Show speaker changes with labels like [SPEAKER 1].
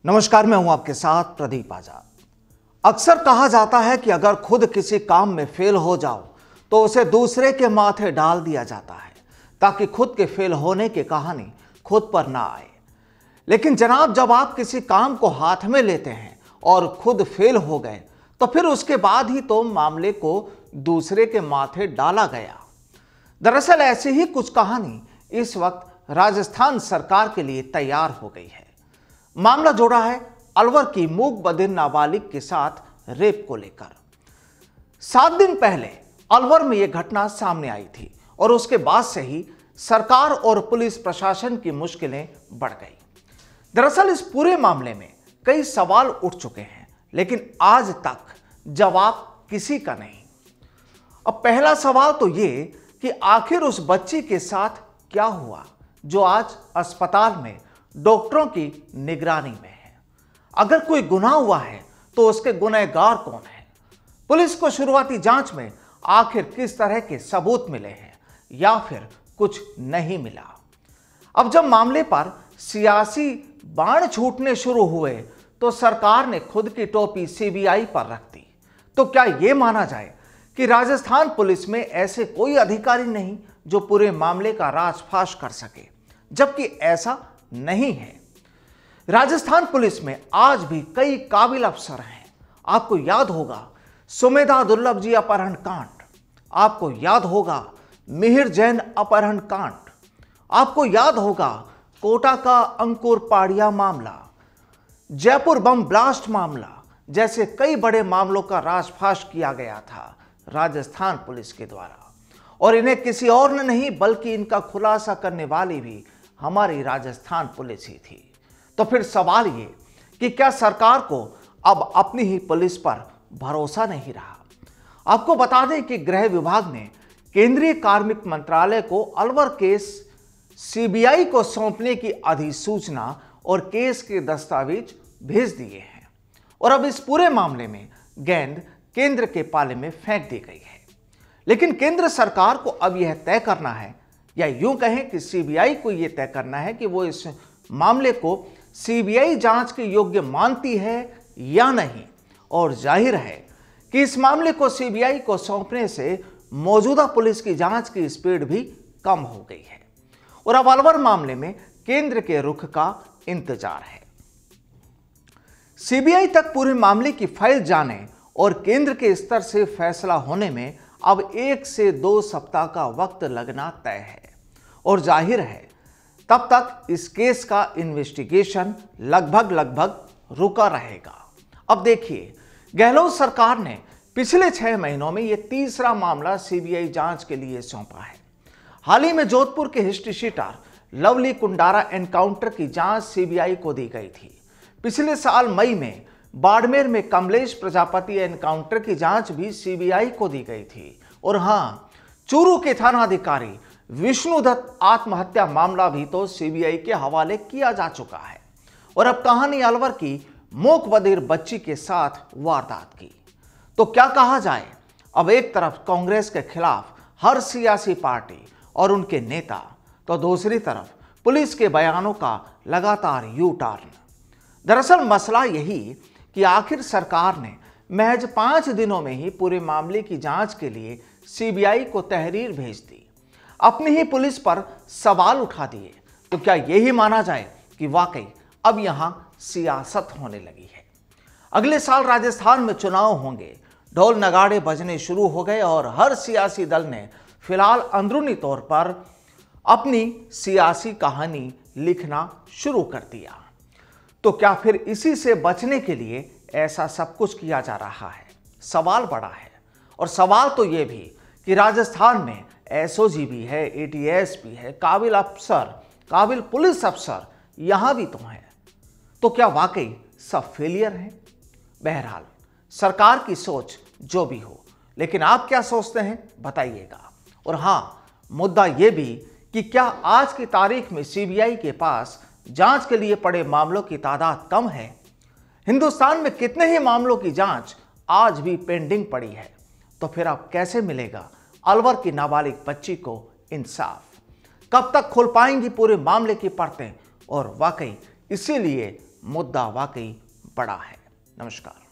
[SPEAKER 1] नमस्कार, मैं हूं आपके साथ प्रदीप आजाद। अक्सर कहा जाता है कि अगर खुद किसी काम में फेल हो जाओ तो उसे दूसरे के माथे डाल दिया जाता है ताकि खुद के फेल होने की कहानी खुद पर ना आए। लेकिन जनाब, जब आप किसी काम को हाथ में लेते हैं और खुद फेल हो गए तो फिर उसके बाद ही तो मामले को दूसरे के माथे डाला गया। दरअसल ऐसी ही कुछ कहानी इस वक्त राजस्थान सरकार के लिए तैयार हो गई है। मामला जोड़ा है अलवर की मूक बधिर नाबालिग के साथ रेप को लेकर। 7 दिन पहले अलवर में यह घटना सामने आई थी और उसके बाद से ही सरकार और पुलिस प्रशासन की मुश्किलें बढ़ गई। दरअसल इस पूरे मामले में कई सवाल उठ चुके हैं, लेकिन आज तक जवाब किसी का नहीं। अब पहला सवाल तो ये कि आखिर उस बच्ची के साथ क्या हुआ जो आज अस्पताल में डॉक्टरों की निगरानी में है। अगर कोई गुनाह हुआ है तो उसके गुनहगार कौन है? पुलिस को शुरुआती जांच में आखिर किस तरह के सबूत मिले हैं या फिर कुछ नहीं मिला? अब जब मामले पर सियासी बाण छूटने शुरू हुए तो सरकार ने खुद की टोपी सीबीआई पर रख दी। तो क्या यह माना जाए कि राजस्थान पुलिस में ऐसे कोई अधिकारी नहीं जो पूरे मामले का राजफाश कर सके? जबकि ऐसा नहीं है। राजस्थान पुलिस में आज भी कई काबिल अफसर हैं। आपको याद होगा सुमेधा दुर्लभ जी अपहरण कांड, आपको याद होगा मिहिर जैन अपहरण कांड, आपको याद होगा कोटा का अंकुर पाड़िया मामला, जयपुर बम ब्लास्ट मामला जैसे कई बड़े मामलों का राजफाश किया गया था राजस्थान पुलिस के द्वारा। और इन्हें किसी और ने नहीं बल्कि इनका खुलासा करने वाली भी हमारी राजस्थान पुलिस ही थी। तो फिर सवाल ये कि क्या सरकार को अब अपनी ही पुलिस पर भरोसा नहीं रहा? आपको बता दें कि गृह विभाग ने केंद्रीय कार्मिक मंत्रालय को अलवर केस सीबीआई को सौंपने की अधिसूचना और केस के दस्तावेज भेज दिए हैं और अब इस पूरे मामले में गेंद केंद्र के पाले में फेंक दी गई है। लेकिन केंद्र सरकार को अब यह तय करना है, या यूं कहें कि सीबीआई को यह तय करना है कि वो इस मामले को सीबीआई जांच के योग्य मानती है या नहीं। और जाहिर है कि इस मामले को सीबीआई को सौंपने से मौजूदा पुलिस की जांच की स्पीड भी कम हो गई है और अब अलवर मामले में केंद्र के रुख का इंतजार है। सीबीआई तक पूरे मामले की फाइल जाने और केंद्र के स्तर से फैसला होने में अब 1 से 2 सप्ताह का वक्त लगना तय है और जाहिर है तब तक इस केस का इन्वेस्टिगेशन लगभग रुका रहेगा। अब देखिए, गहलोत सरकार ने पिछले 6 महीनों में यह तीसरा मामला सीबीआई जांच के लिए सौंपा है। हाल ही में जोधपुर के history sheeter lovely Kundara encounter की जांच सीबीआई को दी गई थी। पिछले साल मई में बाड़मेर में कमलेश प्रजापति एनकाउंटर की जांच भी सीबीआई को दी गई थी। और हां, चूरू के थानाधिकारी विष्णुदत्त आत्महत्या मामला भी तो सीबीआई के हवाले किया जा चुका है। और अब कहानी अलवर की मूक बधिर बच्ची के साथ वारदात की। तो क्या कहा जाए, अब एक तरफ कांग्रेस के खिलाफ हर सियासी पार्टी और उनके नेता, तो दूसरी तरफ पुलिस के बयानों का लगातार यू टर्न। दरअसल मसला यही कि आखिर सरकार ने महज 5 दिनों में ही पूरे मामले की जांच के लिए सीबीआई को तहरीर भेज दी, अपनी ही पुलिस पर सवाल उठा दिए। तो क्या यही माना जाए कि वाकई अब यहां सियासत होने लगी है? अगले साल राजस्थान में चुनाव होंगे, ढोल नगाड़े बजने शुरू हो गए और हर सियासी दल ने फिलहाल अंदरूनी तौर पर अपनी सियासी कहानी लिखना शुरू कर दिया। तो क्या फिर इसी से बचने के लिए ऐसा सब कुछ किया जा रहा है? सवाल बड़ा है। और सवाल तो यह भी कि राजस्थान में एसओजी भी है, एटीएस भी है, काबिल अफसर, काबिल पुलिस अफसर यहां भी तो हैं। तो क्या वाकई सब फेलियर हैं? बहरहाल सरकार की सोच जो भी हो, लेकिन आप क्या सोचते हैं बताइएगा। और हां, मुद्दा यह भी कि क्या आज की तारीख में सीबीआई के पास जांच के लिए पड़े मामलों की तादाद कम है? हिंदुस्तान में कितने ही मामलों की जांच आज भी पेंडिंग पड़ी है? तो फिर अब कैसे मिलेगा अलवर की नाबालिग बच्ची को इंसाफ? कब तक खुल पाएंगी पूरे मामले की परतें? और वाकई इसीलिए मुद्दा वाकई बड़ा है। नमस्कार।